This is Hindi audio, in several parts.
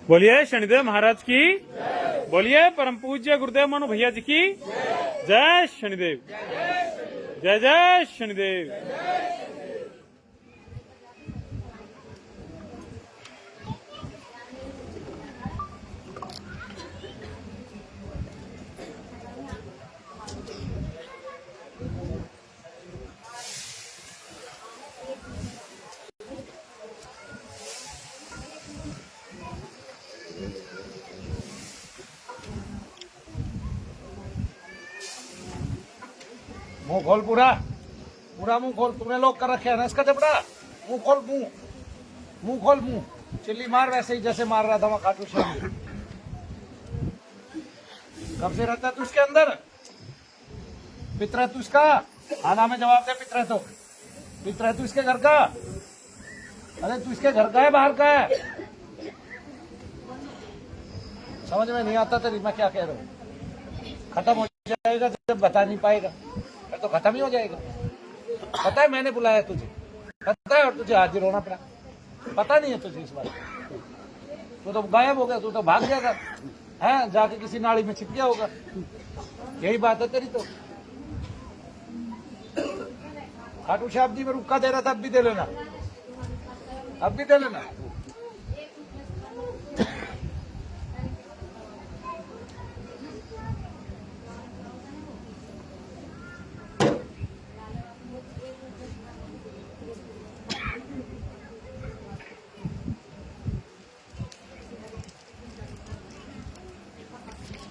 बोलिए शनिदेव महाराज की, बोलिए परम पूज्य गुरुदेव मनु भैया जी की जय शनिदेव, जय जय शनिदेव। मुंह खोल, पूरा पूरा मुंह खोल। तुमने लोग कर रखे है ना इसका जबड़ा। मुंह खोल, मुंह खोल, मुंह चिल्ली मार वैसे ही जैसे मार रहा था वहां खाटू श्याम। कब से रहता तू इसके अंदर? पितरा तू इसका? आना में जवाब दे। पितरा तू इसके घर का? अरे तू इसके घर का है बाहर का है? समझ में नहीं आता तेरी मैं क्या कह रहा हूँ। खत्म हो जाएगा जब बता नहीं पाएगा तो खत्म ही हो जाएगा। पता है मैंने बुलाया तुझे, पता है, और तुझे हाजिर होना पड़ा। पता नहीं है तुझे इस बात। तू तो गायब हो गया, तू तो भाग गया था, है जाके किसी नाली में छिप गया होगा। यही बात है तेरी। तो खाटू श्याम जी में रुक्का दे रहा था, अब भी दे लेना, अब भी दे लेना।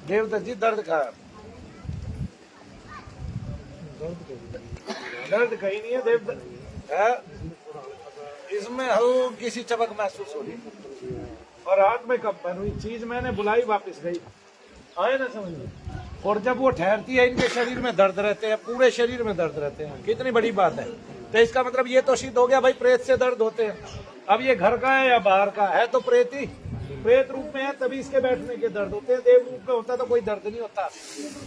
देवदत्त जी दर्द का दर्द कहीं नहीं है देवदत्त है। इसमें हल्की सी चमक महसूस हो रही और हाथ में कंपन हुई। चीज मैंने बुलाई वापस गई, आए ना समझ में। और जब वो ठहरती है इनके शरीर में दर्द रहते हैं, पूरे शरीर में दर्द रहते हैं। कितनी बड़ी बात है। तो इसका मतलब ये तो सिद्ध हो गया भाई प्रेत से दर्द होते हैं। अब ये घर का है या बाहर का है तो प्रेत ही, प्रेत रूप में है तभी इसके बैठने के दर्द होते हैं। देव रूप में होता तो कोई दर्द नहीं होता।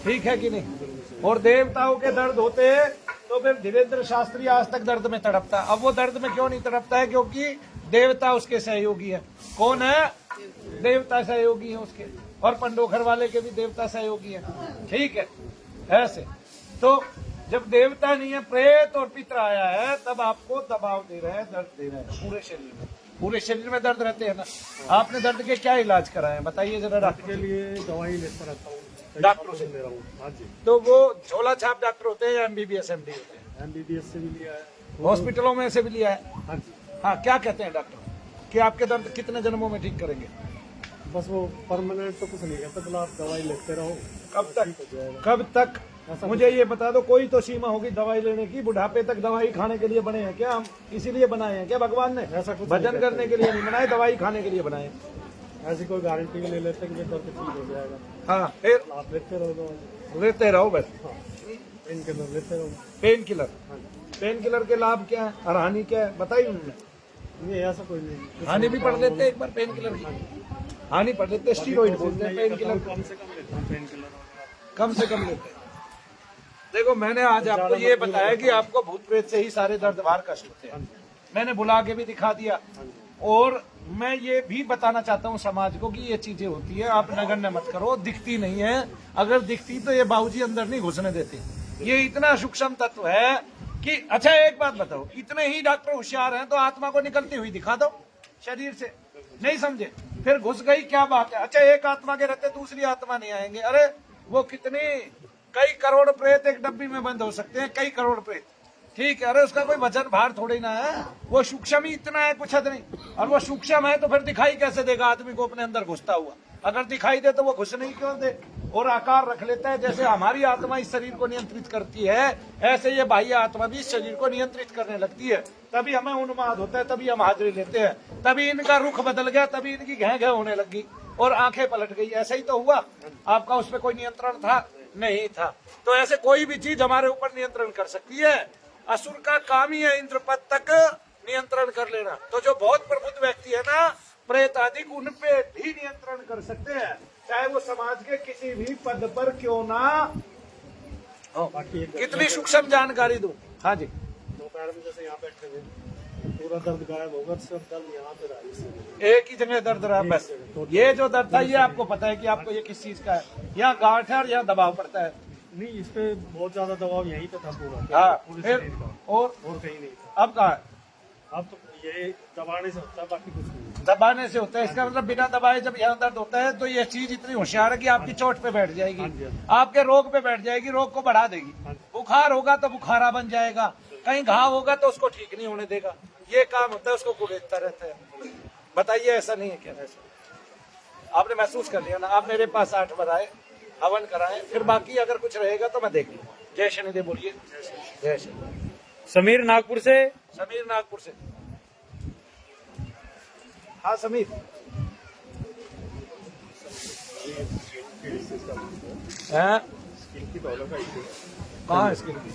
ठीक है कि नहीं? और देवताओं के दर्द होते हैं तो फिर धीरेन्द्र शास्त्री आज तक दर्द में तड़पता। अब वो दर्द में क्यों नहीं तड़पता है? क्योंकि देवता उसके सहयोगी है। कौन है? देवता सहयोगी है उसके। और पंडोखर वाले के भी देवता सहयोगी है। ठीक है, ऐसे तो जब देवता नहीं है, प्रेत और पितर आया है, तब आपको दबाव दे रहे हैं, दर्द दे रहे हैं पूरे शरीर में। पूरे शरीर में दर्द रहते हैं ना। आपने दर्द के क्या इलाज कराए हैं बताइए जरा। डॉक्टर के लिए दवाई लेता रहता हूँ, डॉक्टरों से ले रहा हूँ। हाँ जी। तो वो झोला छाप डॉक्टर होते हैं या MBBS MD होते हैं? MBBS से भी लिया है, हॉस्पिटलों में से भी लिया है। हाँ जी। हाँ, क्या कहते हैं डॉक्टर कि आपके दर्द कितने जन्मों में ठीक करेंगे? बस वो परमानेंट तो कुछ नहीं कहता, तो आप दवाई लेते रहो। कब तक? कब तक? मुझे ये बता दो, कोई तो सीमा होगी दवाई लेने की। बुढ़ापे तक दवाई खाने के लिए बने हैं क्या हम? इसीलिए बनाए हैं क्या भगवान ने? ऐसा कुछ भजन करने के लिए नहीं बनाए, दवाई खाने के लिए बनाए। ऐसी कोई गारंटी ले लेते हैं कि दर्द ठीक हो जाएगा। हाँ, फिर आप लेते रहो दवाई। लेते रहो बस। हाँ, पेन किलर लेते रहो। पेन किलर, हाँ, पेन किलर के लाभ क्या है और हानि क्या है बताइए उन्होंने। ये ऐसा कोई नहीं। हानि भी पढ़ लेते एक बार पेन किलर की। हानि पढ़ लेते, स्टीरॉइड बोलते हैं पेन किलर। कम से कम लेता हूँ पेन किलर। कम से कम लेते हैं। देखो मैंने आज आपको ये बताया कि आपको भूत प्रेत से ही सारे दर्द बाहर कष्ट होते हैं। मैंने बुला के भी दिखा दिया। और मैं ये भी बताना चाहता हूँ समाज को कि ये चीजें होती है, आप नगण्य मत करो। दिखती नहीं है, अगर दिखती तो ये बाबूजी अंदर नहीं घुसने देते। ये इतना सूक्ष्म तत्व है कि अच्छा एक बात बताओ, इतने ही डॉक्टर होशियार हैं तो आत्मा को निकलती हुई दिखा दो शरीर से। नहीं समझे? फिर घुस गई क्या बात है? अच्छा एक आत्मा के रहते दूसरी आत्मा नहीं आएंगे? अरे वो कितनी कई करोड़ प्रेत एक डब्बी में बंद हो सकते हैं, कई करोड़ प्रेत। ठीक है, अरे उसका कोई वजन भार थोड़ी ना है। वो सूक्ष्म ही इतना है, कुछ हद नहीं। और वो सूक्ष्म है तो फिर दिखाई कैसे देगा आदमी को अपने अंदर घुसता हुआ? अगर दिखाई दे तो वो घुसने ही क्यों दे? और आकार रख लेता है। जैसे हमारी आत्मा इस शरीर को नियंत्रित करती है, ऐसे ये बाह्य आत्मा भी इस शरीर को नियंत्रित करने लगती है। तभी हमें उन्माद होता है, तभी हम हाजिरी लेते हैं, तभी इनका रुख बदल गया, तभी इनकी घै घै होने लगी और आंखें पलट गई। ऐसा ही तो हुआ। आपका उस पर कोई नियंत्रण था? नहीं था। तो ऐसे कोई भी चीज हमारे ऊपर नियंत्रण कर सकती है। असुर का काम ही है इंद्रपद तक नियंत्रण कर लेना। तो जो बहुत प्रबुद्ध व्यक्ति है ना, प्रेत आदि, उन पे भी नियंत्रण कर सकते हैं, चाहे वो समाज के किसी भी पद पर क्यों ना हो। कितनी सूक्ष्म जानकारी दूं। हाँ जी। दोपहर में जैसे यहाँ बैठे हुए पूरा दर्द गायब होगा, सिर्फ दर्द यहाँ पे रहा इससे। एक ही जगह दर्द रहा बस। ये जो दर्द था ये आपको पता है कि आपको ये किस चीज का है? यहाँ गांठ है और यहाँ दबाव पड़ता है। नहीं, इस पे बहुत ज्यादा दबाव यहीं पे था पूरा, हाँ, पूरे फिर शरीर का, और कहीं नहीं था। अब कहाँ है? अब तो ये दबाने से होता है, बाकी कुछ नहीं। दबाने से होता है, इसका मतलब बिना दबाए जब यहाँ दर्द होता है तो ये चीज इतनी होशियार है कि आपकी चोट पे बैठ जाएगी, हाँ जी, हाँ जी। आपके रोग पे बैठ जाएगी, रोग को बढ़ा देगी। हाँ जी। बुखार होगा तो बुखारा बन जाएगा, कहीं घाव होगा तो उसको ठीक नहीं होने देगा। ये काम होता है, उसको कुरेदता रहता है। बताइए ऐसा नहीं है क्या? ऐसा आपने महसूस कर लिया ना। आप मेरे पास 8 बार आए, हवन कराएं, फिर बाकी अगर कुछ रहेगा तो मैं देख लूंगा। जय शनिदेव बोलिए। जय शनि। समीर नागपुर से। समीर नागपुर से। हाँ समीर। हैं? कहाँ है स्किन की?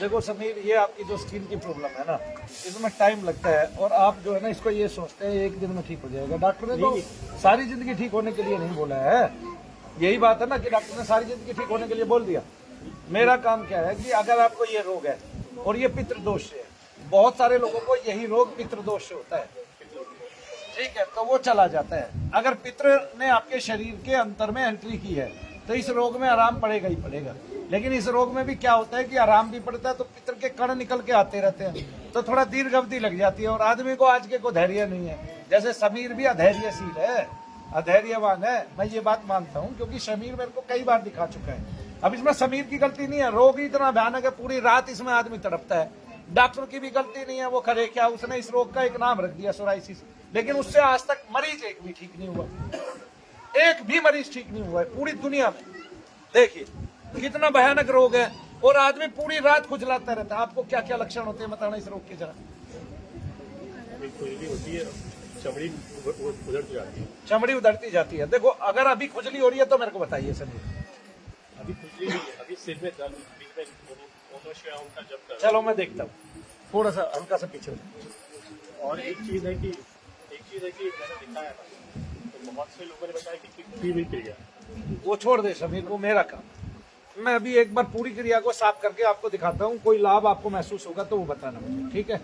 देखो समीर, ये आपकी जो स्किन की प्रॉब्लम है ना, इसमें टाइम लगता है और आप जो है ना इसको ये सोचते हैं एक दिन में ठीक हो जाएगा। डॉक्टर ने तो सारी जिंदगी ठीक होने के लिए नहीं बोला है। यही बात है ना कि डॉक्टर ने सारी जिंदगी ठीक होने के लिए बोल दिया। मेरा काम क्या है कि अगर आपको ये रोग है और ये पितृ दोष से है, बहुत सारे लोगों को यही रोग पितृ दोष से होता है, ठीक है, तो वो चला जाता है। अगर पितृ ने आपके शरीर के अंतर में एंट्री की है तो इस रोग में आराम पड़ेगा ही पड़ेगा। लेकिन इस रोग में भी क्या होता है कि आराम भी पड़ता है तो पितृ के कण निकल के आते रहते हैं, तो थोड़ा दीर्घ अवधि लग जाती है और आदमी को आज के को धैर्य नहीं है। जैसे समीर भी अधैर्यशील है, अधैर्यवान है, मैं ये बात मानता हूँ, क्योंकि समीर मेरे को कई बार दिखा चुका है। अब इसमें समीर की गलती नहीं है, रोग ही इतना भयानक है, पूरी रात इसमें आदमी तड़पता है। डॉक्टर की भी गलती नहीं है, वो करे क्या, उसने इस रोग का एक नाम रख दिया सोराइसिस, लेकिन उससे आज तक मरीज एक भी ठीक नहीं हुआ, एक भी मरीज ठीक नहीं हुआ है पूरी दुनिया में। देखिए कितना भयानक रोग है और आदमी पूरी रात खुजलाता रहता है। आपको क्या क्या लक्षण होते हैं बताना इस रोग के जरा। खुजली होती है, चमड़ी उधर जाती है। चमड़ी उधरती जाती है। देखो अगर अभी खुजली हो रही है तो मेरे को बताइए समीर। अभी खुजली नहीं है, अभी सिर में दर्द, बीच में उनका जब दर्द। चलो मैं देखता हूँ, थोड़ा सा हल्का सा पीछे। और एक चीज है कि मैंने दिखाया था, तो बहुत से लोगों ने बताया कि पूरी क्रिया, वो छोड़ दे समीर, वो मेरा काम। मैं अभी एक बार पूरी क्रिया को साफ करके आपको दिखाता हूँ, कोई लाभ आपको महसूस होगा तो वो बताना मुझे, ठीक है?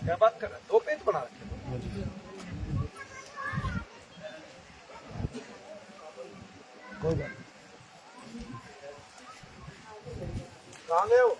क्या बात कर रहे हैं? 2 पेज बना रखे कोई बात नहीं। कहाँ गए हो?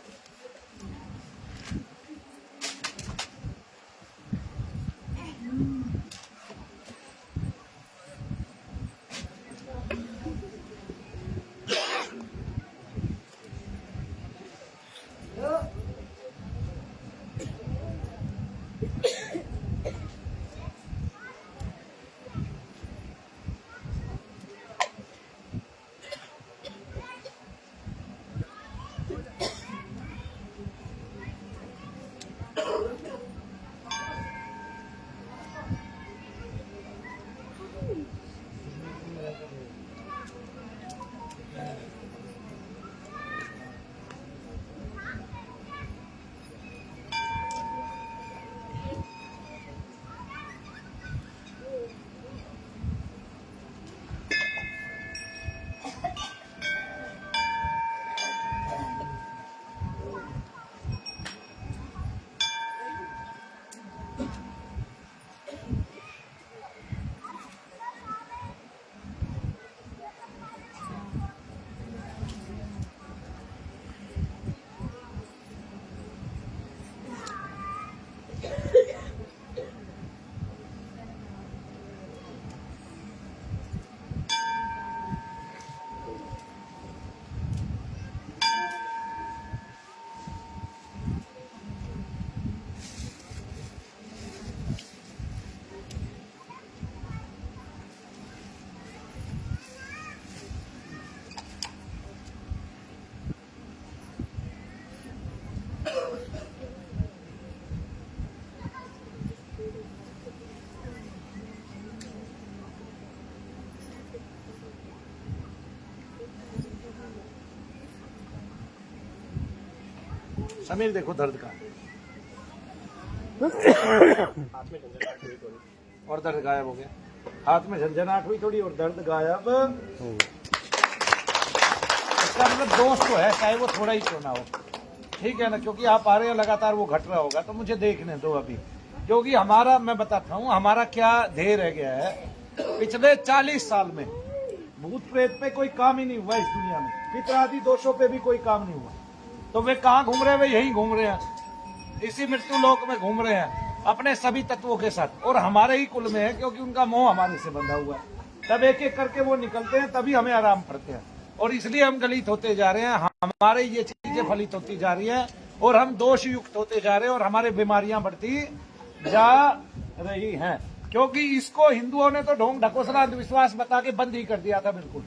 समीर देखो दर्द का हाथ में झंझनाहट हुई थोड़ी। और दर्द गायब हो गया, हाथ में झंझनाहट हुई थोड़ी और दर्द गायब। इसका मतलब दोस्त तो है, चाहे वो थोड़ा ही क्यों ना हो, ठीक है ना, क्योंकि आप आ रहे हैं लगातार, वो घट रहा होगा, तो मुझे देखने दो अभी। क्योंकि हमारा, मैं बताता हूँ हमारा क्या ध्येय रह गया है। पिछले 40 साल में भूत प्रेत पे कोई काम ही नहीं हुआ इस दुनिया में, पितृ आदि दोषों पे भी कोई काम नहीं हुआ। तो वे कहाँ घूम रहे हैं? वे यहीं घूम रहे हैं, इसी मृत्यु लोक में घूम रहे हैं अपने सभी तत्वों के साथ, और हमारे ही कुल में है, क्योंकि उनका मोह हमारे से बंधा हुआ है। तब एक एक करके वो निकलते हैं, तभी हमें आराम पड़ते हैं, और इसलिए हम गलित होते जा रहे हैं, हमारे ये चीजें फलित होती जा रही हैं, और हम दोष युक्त होते जा रहे हैं, और हमारे बीमारियां बढ़ती जा रही हैं। क्योंकि इसको हिंदुओं ने तो ढोंग ढकोसला अंधविश्वास बता के बंद ही कर दिया था बिल्कुल,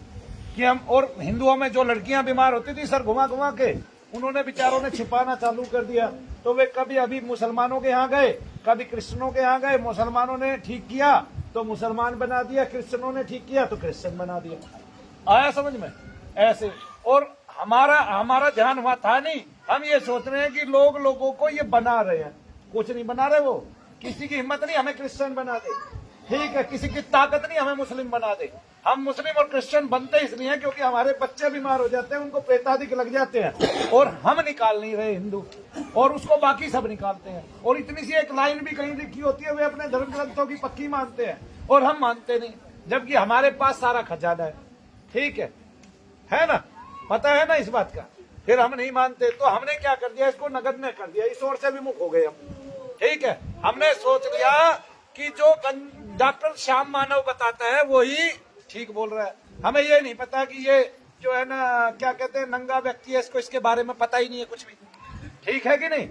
कि हम, और हिंदुओं में जो लड़कियां बीमार होती थी सर घुमा घुमा के, उन्होंने बेचारों ने छिपाना चालू कर दिया। तो वे कभी अभी मुसलमानों के यहाँ गए, कभी क्रिश्चियनों के यहाँ गए, मुसलमानों ने ठीक किया तो मुसलमान बना दिया, क्रिश्चियनों ने ठीक किया तो क्रिश्चियन बना दिया। आया समझ में? ऐसे। और हमारा ध्यान हुआ था नहीं, हम ये सोच रहे हैं कि लोगों को ये बना रहे हैं, कुछ नहीं बना रहे। वो किसी की हिम्मत नहीं हमें क्रिश्चियन बना दे, ठीक है, किसी की ताकत नहीं हमें मुस्लिम बना दे। हम मुस्लिम और क्रिश्चियन बनते इसलिए हैं क्योंकि हमारे बच्चे बीमार हो जाते हैं, उनको प्रेतादिक लग जाते हैं, और हम निकाल नहीं रहे हिंदू, और उसको बाकी सब निकालते हैं। और इतनी सी एक लाइन भी कहीं लिखी होती है, वे अपने धर्म ग्रंथों की पक्की मानते हैं और हम मानते नहीं, जबकि हमारे पास सारा खजाना है, ठीक है ना, पता है ना इस बात का। फिर हम नहीं मानते, तो हमने क्या कर दिया, इसको नगण्य कर दिया, इस ओर से विमुख हो गए हम, ठीक है। हमने सोच लिया कि जो डॉक्टर श्याम मानव बताता है वही ठीक बोल रहा है। हमें ये नहीं पता कि ये जो है ना, क्या कहते हैं, नंगा व्यक्ति है, इसको इसके बारे में पता ही नहीं है कुछ भी, ठीक है कि नहीं,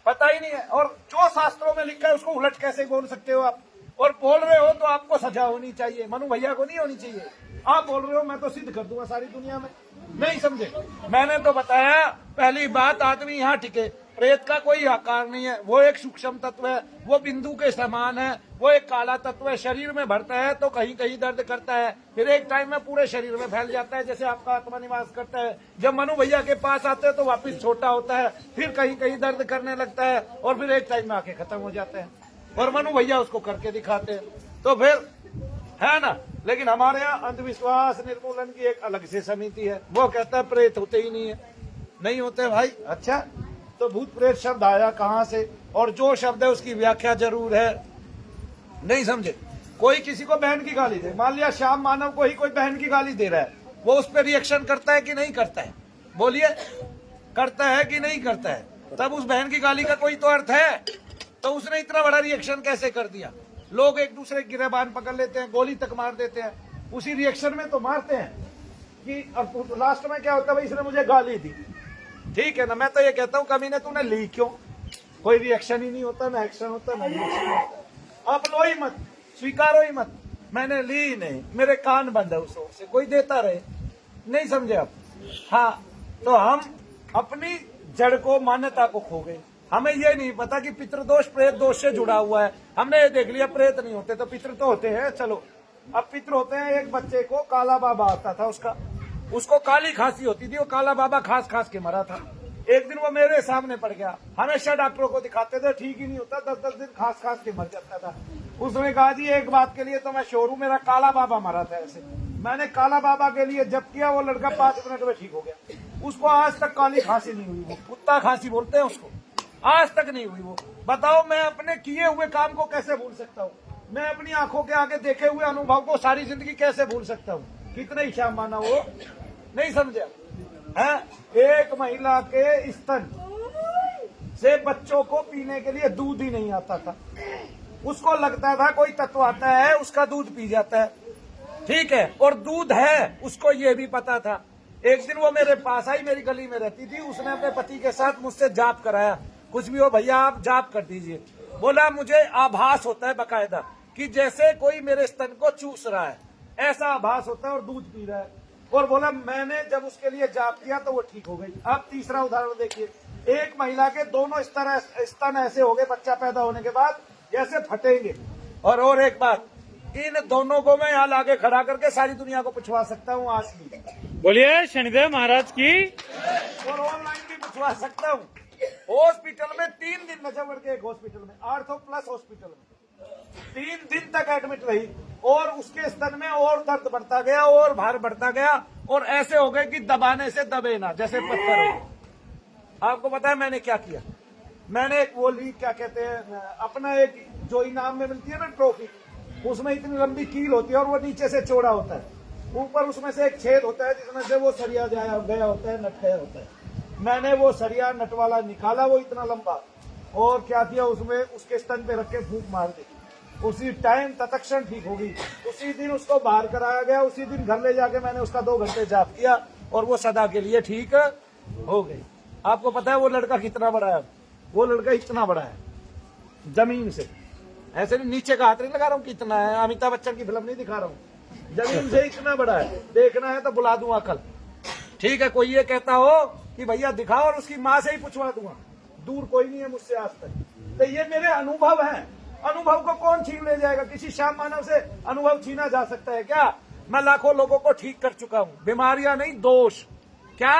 पता ही नहीं है। और जो शास्त्रों में लिखा है उसको उलट कैसे बोल सकते हो आप? और बोल रहे हो तो आपको सजा होनी चाहिए, मनु भैया को नहीं होनी चाहिए। आप बोल रहे हो, मैं तो सिद्ध कर दूंगा सारी दुनिया में, नहीं समझे? मैंने तो बताया, पहली बात, आदमी यहाँ टिके, प्रेत का कोई आकार नहीं है, वो एक सूक्ष्म तत्व है, वो बिंदु के समान है, वो एक काला तत्व है, शरीर में भरता है तो कहीं कहीं दर्द करता है, फिर एक टाइम में पूरे शरीर में फैल जाता है, जैसे आपका आत्मा निवास करता है। जब मनु भैया के पास आते हैं तो वापिस छोटा होता है, फिर कहीं कहीं दर्द करने लगता है, और फिर एक टाइम में आके खत्म हो जाते हैं, और मनु भैया उसको करके दिखाते हैं। तो फिर है ना, लेकिन हमारे यहाँ अंधविश्वास निर्मूलन की एक अलग से समिति है, वो कहता है प्रेत होते ही नहीं है, नहीं होते भाई। अच्छा, तो भूत प्रेत शब्द आया कहाँ से? और जो शब्द है उसकी व्याख्या जरूर है, नहीं समझे? कोई किसी को बहन की गाली दे, मान लिया श्याम मानव को ही कोई बहन की गाली दे रहा है, वो उस पर रिएक्शन करता है कि नहीं करता है? बोलिए, करता है कि नहीं करता है? तब उस बहन की गाली का कोई तो अर्थ है, तो उसने इतना बड़ा रिएक्शन कैसे कर दिया? लोग एक दूसरे की गिरबान पकड़ लेते हैं, गोली तक मार देते हैं, उसी रिएक्शन में तो मारते हैं कि, और लास्ट में क्या होता है, भाई इसने मुझे गाली दी, ठीक है ना। मैं तो ये कहता हूँ, कभी ने तूने ली क्यों? कोई रिएक्शन ही नहीं होता, ना एक्शन होता, ना रिएक्शन होता। आप लो ही मत, स्वीकारो ही मत, मैंने ली ही नहीं, मेरे कान बंद है उस ओर से, कोई देता रहे, नहीं समझे आप? हाँ, तो हम अपनी जड़ को, मान्यता को खो गए। हमें ये नहीं पता कि पितृदोष प्रेत दोष से जुड़ा हुआ है। हमने ये देख लिया प्रेत नहीं होते तो पितृ तो होते हैं, चलो अब पितृ होते हैं। एक बच्चे को काला बाबा आता था, उसको काली खांसी होती थी, वो काला बाबा खांस खांस के मरा था। एक दिन वो मेरे सामने पड़ गया, हमेशा डॉक्टरों को दिखाते थे, ठीक ही नहीं होता, 10-10 दिन खांस खांस के मर जाता था। उसने कहा जी एक बात के लिए तो मैं श्योर हूं, मेरा काला बाबा मरा था ऐसे। मैंने काला बाबा के लिए जब किया, वो लड़का 5 मिनट में ठीक हो गया। उसको आज तक काली खांसी नहीं हुई, वो कुत्ता खांसी बोलते हैं उसको, आज तक नहीं हुई वो। बताओ, मैं अपने किए हुए काम को कैसे भूल सकता हूँ? मैं अपनी आंखों के आगे देखे हुए अनुभव को सारी जिंदगी कैसे भूल सकता हूँ? कितने ही श्याम माना वो, नहीं समझा है? एक महिला के स्तन से बच्चों को पीने के लिए दूध ही नहीं आता था, उसको लगता था कोई तत्व आता है उसका दूध पी जाता है, ठीक है, और दूध है उसको ये भी पता था। एक दिन वो मेरे पास आई, मेरी गली में रहती थी, उसने अपने पति के साथ मुझसे जाप कराया, कुछ भी हो भैया आप जाप कर दीजिए। बोला मुझे आभास होता है बकायदा कि जैसे कोई मेरे स्तन को चूस रहा है, ऐसा आभास होता है, और दूध पी रहा है। और बोला मैंने जब उसके लिए जाप किया तो वो ठीक हो गई। अब तीसरा उदाहरण देखिए, एक महिला के दोनों स्तन ऐसे हो गए बच्चा पैदा होने के बाद जैसे फटेंगे। और एक बात, इन दोनों को मैं यहाँ लाके खड़ा करके सारी दुनिया को पूछवा सकता हूँ आज भी। बोलिए शनिदेव महाराज की। और ऑनलाइन भी पूछवा सकता हूँ, हॉस्पिटल में 3 दिन नजर के एक हॉस्पिटल में 800 प्लस हॉस्पिटल में 3 दिन तक एडमिट रही और उसके स्तन में और दर्द बढ़ता गया और भार बढ़ता गया और ऐसे हो गए कि दबाने से दबे ना, जैसे पत्थर हो गए। आपको पता है मैंने क्या किया? मैंने एक वो ली, क्या कहते हैं, अपना एक जो इनाम में मिलती है ना ट्रॉफी, उसमें इतनी लंबी कील होती है और वो नीचे से चौड़ा होता है, ऊपर उसमें से एक छेद होता है जिसमें से वो सरिया गया होता है, नट गया होता है। मैंने वो सरिया नट वाला निकाला, वो इतना लंबा, और क्या किया उसमें उसके स्तन पे रख के फूंक मार दी। उसी टाइम तत्क्षण ठीक होगी। उसी दिन उसको बाहर कराया गया, उसी दिन घर ले जाके मैंने उसका 2 घंटे जाप किया और वो सदा के लिए ठीक हो गई। आपको पता है वो लड़का कितना बड़ा है? वो लड़का इतना बड़ा है, जमीन से, ऐसे नहीं नीचे का हाथ नहीं लगा रहा हूँ कितना है, अमिताभ बच्चन की फिल्म नहीं दिखा रहा हूँ, जमीन से इतना बड़ा है। देखना है तो बुला दूंगा कल, ठीक है? कोई ये कहता हो कि भैया दिखाओ और उसकी माँ से ही पूछवा दूंगा, दूर कोई नहीं है मुझसे आज तक। तो ये मेरे अनुभव हैं, अनुभव को कौन छीन ले जाएगा? किसी श्याम मानव से अनुभव छीना जा सकता है क्या? मैं लाखों लोगों को ठीक कर चुका हूं, बीमारियां नहीं, दोष। क्या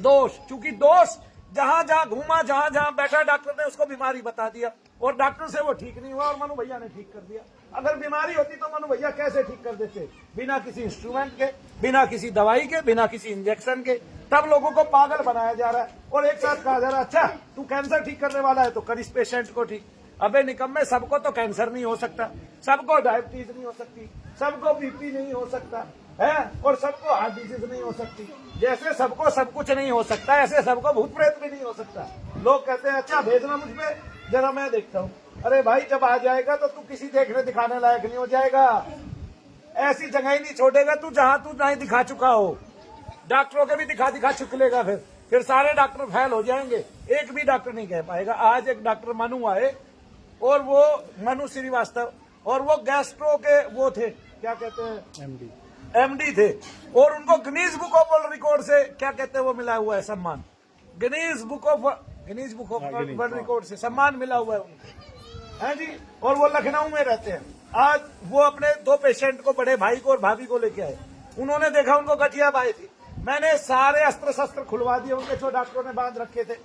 दोष? क्योंकि दोष जहां जहां घूमा, जहां जहां बैठा, डॉक्टर ने उसको बीमारी बता दिया और डॉक्टर से वो ठीक नहीं हुआ और मनु भैया ने ठीक कर दिया। अगर बीमारी होती तो मनु भैया कैसे ठीक कर देते? बिना किसी इंस्ट्रूमेंट के, बिना किसी दवाई के, बिना किसी इंजेक्शन के। तब लोगों को पागल बनाया जा रहा है और एक साथ कहा जा रहा है अच्छा तू कैंसर ठीक करने वाला है तो कर इस पेशेंट को ठीक। अबे निकम्मे, सबको तो कैंसर नहीं हो सकता, सबको डायबिटीज नहीं हो सकती, सबको बीपी नहीं हो सकता है, और सबको हार्ट डिजीज नहीं हो सकती। जैसे सबको सब कुछ नहीं हो सकता, ऐसे सबको भूत प्रेत भी नहीं हो सकता। लोग कहते हैं अच्छा भेजना मुझ पे, जरा मैं देखता हूँ। अरे भाई जब आ जाएगा तो तू किसी देखने दिखाने लायक नहीं हो जाएगा, ऐसी जगह ही नहीं छोड़ेगा तू जहां तू नहीं दिखा चुका हो। डॉक्टरों के भी दिखा चुकलेगा, फिर सारे डॉक्टर फेल हो जाएंगे, एक भी डॉक्टर नहीं कह पाएगा। आज एक डॉक्टर मनु आए, और वो मनु श्रीवास्तव, और वो गैस्ट्रो के वो थे, क्या कहते हैं, एमडी थे, और उनको Guinness book of world record से क्या कहते हैं वो मिला हुआ है सम्मान, Guinness book of world record से सम्मान मिला हुआ है उनको, है जी। और वो लखनऊ में रहते हैं। आज वो अपने 2 पेशेंट को, बड़े भाई को और भाभी को लेके आए। उन्होंने देखा उनको गठिया पाई थी, मैंने सारे अस्त्र शस्त्र खुलवा दिए उनके, जो डॉक्टरों ने बांध रखे थे,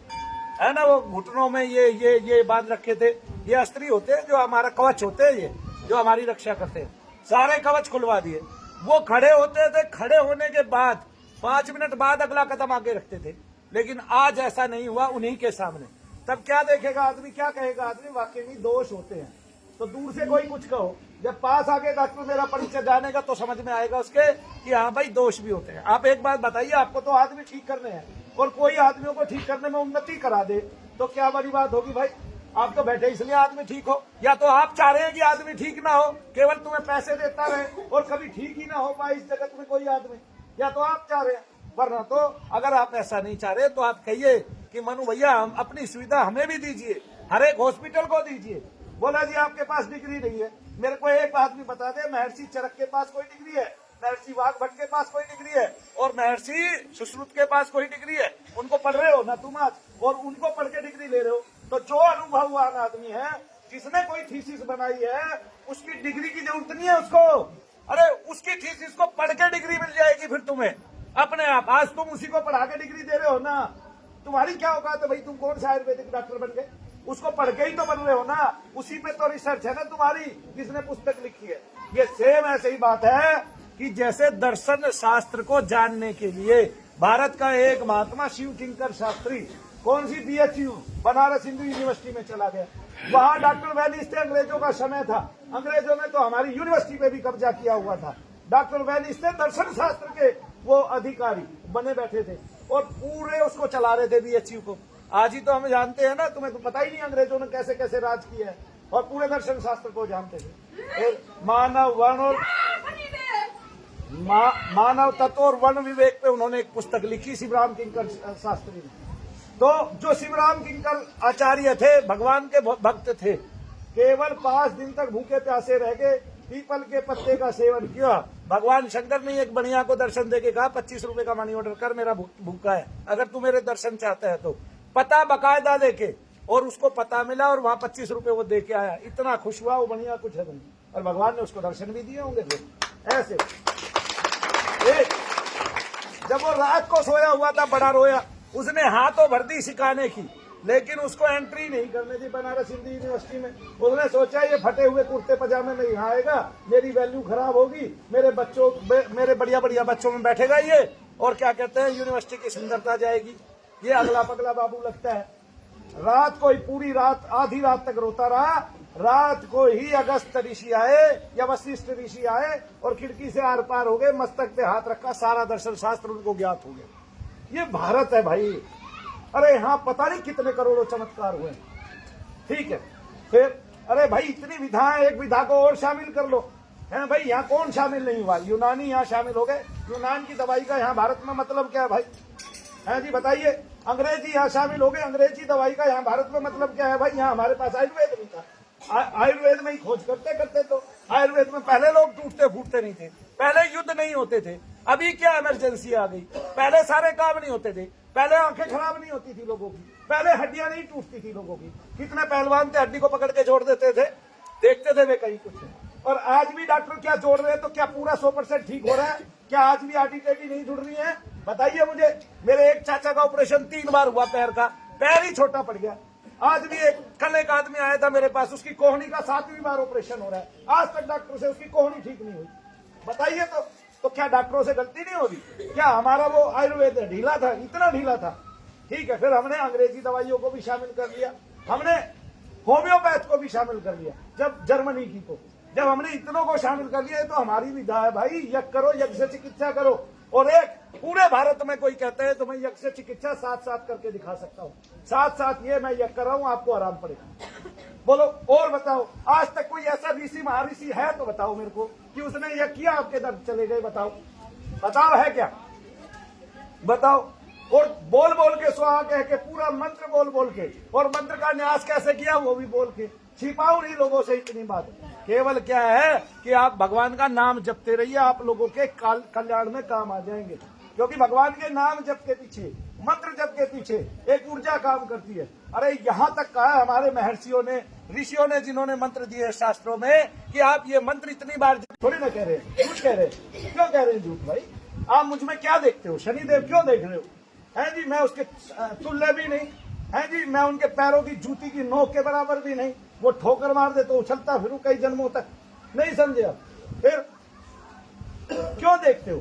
है ना, वो घुटनों में ये बांध रखे थे। ये अस्त्री होते हैं जो हमारा कवच होते हैं, ये जो हमारी रक्षा करते हैं, सारे कवच खुलवा दिए। वो खड़े होते थे, खड़े होने के बाद 5 मिनट बाद अगला कदम आगे रखते थे। लेकिन आज ऐसा नहीं हुआ उन्हीं के सामने। तब क्या देखेगा आदमी, क्या कहेगा आदमी? वाकई में दोष होते हैं। तो दूर से कोई कुछ कहो, जब पास आके डॉक्टर मेरा परिचय जानेगा तो समझ में आएगा उसके कि हाँ भाई दोष भी होते हैं। आप एक बात बताइए, आपको तो आदमी ठीक करने हैं और कोई आदमियों को ठीक करने में उन्नति करा दे तो क्या बड़ी बात होगी भाई? आप तो बैठे इसलिए आदमी ठीक हो, या तो आप चाह रहे हैं कि आदमी ठीक ना हो, केवल तुम्हें पैसे देता रहे और कभी ठीक ही ना हो पाए इस जगत में कोई आदमी, या तो आप चाह रहे हैं। वरना तो अगर आप ऐसा नहीं चाह रहे तो आप कहिए कि मनु भैया हम अपनी सुविधा हमें भी दीजिए, हर एक हॉस्पिटल को दीजिए। बोला जी आपके पास डिग्री नहीं है, मेरे को एक आदमी बता दे, महर्षि चरक के पास कोई डिग्री है, महर्षि वाघ भट्ट के पास कोई डिग्री है, और महर्षि सुश्रुत के पास कोई डिग्री है? उनको पढ़ रहे हो ना तुम आज, और उनको पढ़ के डिग्री ले रहे हो। तो जो अनुभववान आदमी है, जिसने कोई थीसिस बनाई है, उसकी डिग्री की जरूरत नहीं है उसको। अरे उसकी थीसिस को पढ़ के डिग्री मिल जाएगी फिर तुम्हें अपने आप। आज तुम उसी को पढ़ा के डिग्री दे रहे हो ना, तुम्हारी क्या औकात है भाई? तुम कौन सा आयुर्वेदिक डॉक्टर बन गए? उसको पढ़ के ही तो बन रहे हो ना, उसी पे तो रिसर्च है ना तुम्हारी, जिसने पुस्तक लिखी है। ये सेम ऐसे ही बात है कि जैसे दर्शन शास्त्र को जानने के लिए भारत का एक महात्मा शिव किंकर शास्त्री कौन सी BHU बनारस हिंदू यूनिवर्सिटी में चला गया, वहां डॉक्टर वैनिस थे, अंग्रेजों का समय था, अंग्रेजों ने तो हमारी यूनिवर्सिटी पे भी कब्जा किया हुआ था। डॉक्टर वैनिस थे दर्शन शास्त्र के वो अधिकारी बने बैठे थे और पूरे उसको चला रहे थे BHU को। आज ही तो हम जानते हैं ना, तुम्हें तो पता ही नहीं अंग्रेजों ने कैसे कैसे राज किया है, और पूरे दर्शन शास्त्र को जानते थे। मानव वर्ण और मानव तत्व और वर्ण विवेक पे उन्होंने एक पुस्तक लिखी शिवराम किंकर शास्त्री ने। तो जो शिवराम किंकर आचार्य थे, भगवान के भक्त थे, केवल 5 दिन तक भूखे प्यासे रह गए, पीपल के पत्ते का सेवन किया। भगवान शंकर ने एक बनिया को दर्शन देके कहा 25 रुपए का मनी ऑर्डर कर, मेरा भूखा है, अगर तू मेरे दर्शन चाहता है तो। पता बकायदा देके, और उसको पता मिला और वहां 25 रुपए वो दे के आया। इतना खुश हुआ वो बनिया कुछ है नहीं, और भगवान ने उसको दर्शन भी दिए होंगे। ऐसे जब वो रात को सोया हुआ था, बड़ा रोया, उसने हाथों भर दी सिखाने की, लेकिन उसको एंट्री नहीं करने दी बनारस हिंदू यूनिवर्सिटी में। उसने सोचा ये फटे हुए कुर्ते पजामे में यहाँ आएगा, मेरी वैल्यू खराब होगी, मेरे बढ़िया बढ़िया बच्चों में बैठेगा ये, और क्या कहते हैं यूनिवर्सिटी की सुंदरता जाएगी। ये अगला पगला बाबू लगता है। रात को ही पूरी रात आधी रात तक रोता रहा। रात को ही अगस्त ऋषि आए या वशिष्ठ ऋषि आए और खिड़की से आर पार हो गए, मस्तक पे हाथ रखा, सारा दर्शन शास्त्र उनको ज्ञात हो गया। ये भारत है भाई। अरे यहाँ पता नहीं कितने करोड़ों चमत्कार हुए। ठीक है, फिर अरे भाई इतनी विधाएं, एक विधा को और शामिल कर लो। है भाई, यहाँ कौन शामिल नहीं हुआ? यूनानी यहाँ शामिल हो गए। यूनान की दवाई का यहाँ भारत में मतलब क्या है भाई? है जी बताइए। अंग्रेजी यहाँ शामिल हो गए। अंग्रेजी दवाई का यहाँ भारत में मतलब क्या है भाई? यहाँ हमारे पास आयुर्वेद नहीं था। आयुर्वेद में ही खोज करते करते तो आयुर्वेद में पहले लोग टूटते फूटते नहीं थे, पहले युद्ध नहीं होते थे। अभी क्या इमरजेंसी आ गई? पहले सारे काम नहीं होते थे, पहले आंखें खराब नहीं होती थी लोगों की, पहले हड्डियां नहीं टूटती थी लोगों की। कितने पहलवान थे, हड्डी को पकड़ के जोड़ देते थे, देखते थे वे कहीं कुछ। और आज भी डॉक्टर क्या जोड़ रहे हैं? तो क्या पूरा 100% ठीक हो रहा है? क्या आज भी आटी टेटी नहीं जुड़ रही है? बताइए मुझे। मेरे एक चाचा का ऑपरेशन 3 बार हुआ, पैर का, पैर ही छोटा पड़ गया। आज भी कल एक आदमी आया था मेरे पास, उसकी कोहनी का 7वीं बार ऑपरेशन हो रहा है। आज तक डॉक्टर से उसकी कोहनी ठीक नहीं हुई। बताइए तो क्या डॉक्टरों से गलती नहीं होगी? क्या हमारा वो आयुर्वेद ढीला था? इतना ढीला था। ठीक है, फिर हमने अंग्रेजी दवाइयों को भी शामिल कर लिया, हमने होम्योपैथ को भी शामिल कर लिया, जब जर्मनी की को जब हमने इतनों को शामिल कर लिया। तो हमारी विधा है भाई, यज्ञ करो, यज्ञ से चिकित्सा करो। और एक पूरे भारत में कोई कहता है तो मैं यज्ञ से चिकित्सा साथ साथ करके दिखा सकता हूँ, साथ साथ ये मैं यज्ञ कर रहा हूँ, आपको आराम पड़ेगा। बोलो और बताओ, आज तक कोई ऐसा ऋषि महाऋषि है तो बताओ मेरे को कि उसने यह किया आपके दर्द चले गए? बताओ है क्या? बताओ। और बोल बोल के स्वाहा कह के, पूरा मंत्र बोल बोल के, और मंत्र का न्यास कैसे किया वो भी बोल के। छिपाओ नहीं लोगों से इतनी बात। केवल क्या है कि आप भगवान का नाम जपते रहिए, आप लोगों के कल्याण में काम आ जाएंगे। क्योंकि भगवान के नाम जप के पीछे, मंत्र जप के पीछे एक ऊर्जा काम करती है। अरे यहाँ तक कहा हमारे महर्षियों ने, ऋषियों ने, जिन्होंने मंत्र दिए शास्त्रों में कि आप ये मंत्र इतनी बार थोड़ी ना कह रहे हैं, झूठ कह रहे हैं। क्यों कह रहे हैं झूठ भाई? आप मुझ में क्या देखते हो? शनिदेव क्यों देख रहे हो? है जी, मैं उसके तुल्य भी नहीं। है जी, मैं उनके पैरों की जूती की नोक के बराबर भी नहीं। वो ठोकर मार दे तो उछलता फिर कई जन्मों तक। नहीं समझे आप? फिर क्यों देखते हो?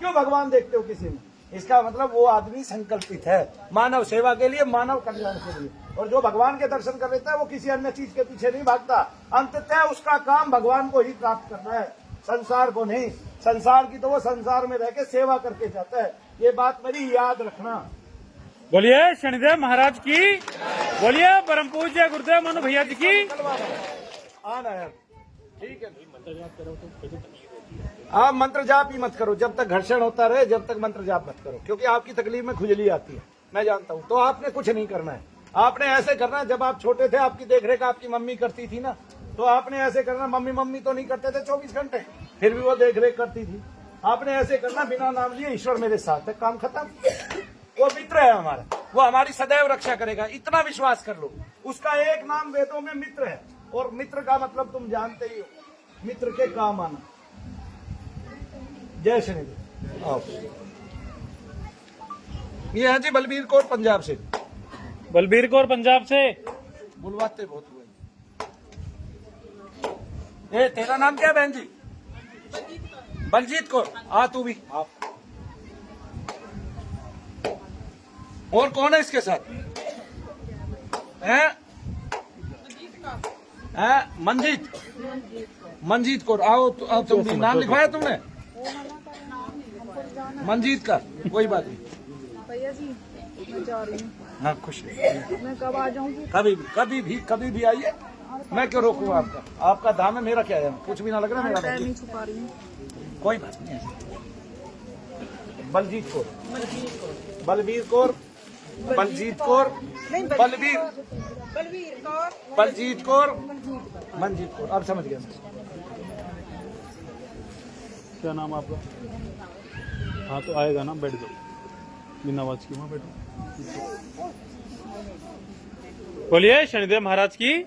क्यों भगवान देखते हो किसी में? इसका मतलब वो आदमी संकल्पित है मानव सेवा के लिए, मानव कल्याण के लिए। और जो भगवान के दर्शन कर लेता है वो किसी अन्य चीज के पीछे नहीं भागता। अंततः उसका काम भगवान को ही प्राप्त करना है, संसार को नहीं। संसार की तो वो संसार में रह के सेवा करके जाता है। ये बात मेरी याद रखना। बोलिए शनिदेव महाराज की, बोलिए परम पूज्य गुरुदेव मनु भैया जी की। आना है, ठीक है। आप मंत्र जाप ही मत करो जब तक घर्षण होता रहे, जब तक मंत्र जाप मत करो, क्योंकि आपकी तकलीफ में खुजली आती है, मैं जानता हूँ। तो आपने कुछ नहीं करना है, आपने ऐसे करना है। जब आप छोटे थे आपकी देखरेख आपकी मम्मी करती थी ना, तो आपने ऐसे करना। मम्मी तो नहीं करते थे 24 घंटे, फिर भी वो देखरेख करती थी। आपने ऐसे करना, बिना नाम लिए ईश्वर मेरे साथ है, काम खत्म। वो मित्र है हमारा, वो हमारी सदैव रक्षा करेगा, इतना विश्वास कर लो। उसका एक नाम वेदों में मित्र है, और मित्र का मतलब तुम जानते ही हो, मित्र के काम आना। जय शनिदेव। आओ, ये है जी बलबीर कौर पंजाब से। बलबीर कौर पंजाब से। बुलवाते बहुत हुए। ए तेरा नाम क्या है बहन जी? बलजीत कौर। आ तू भी आप। और कौन है इसके साथ? हैं? मंजीत कौर। आओ तुम भी। नाम लिखवाया तुमने? मंजीत का, कोई बात नहीं भैया जी, मैं जा रही हूँ। हाँ खुश है। मैं कब आ जाऊँगी? कभी भी आइए, मैं क्यों रोकूं आपका? आपका धाम है, मेरा क्या है? कुछ भी ना लग रहा मेरा। पैर नहीं छुपा रही हूँ। कोई बात नहीं है। बलजीत कौर, बलबीर कौर, बलजीत कौर, बलबीर, बलजीत कौर, मंजीत कौर। अब समझ गया मैं। क्या नाम आपका? हाँ तो आएगा ना, बैठ जाओ बिना आवाज की, वहाँ बैठो। बोलिए शनिदेव महाराज की।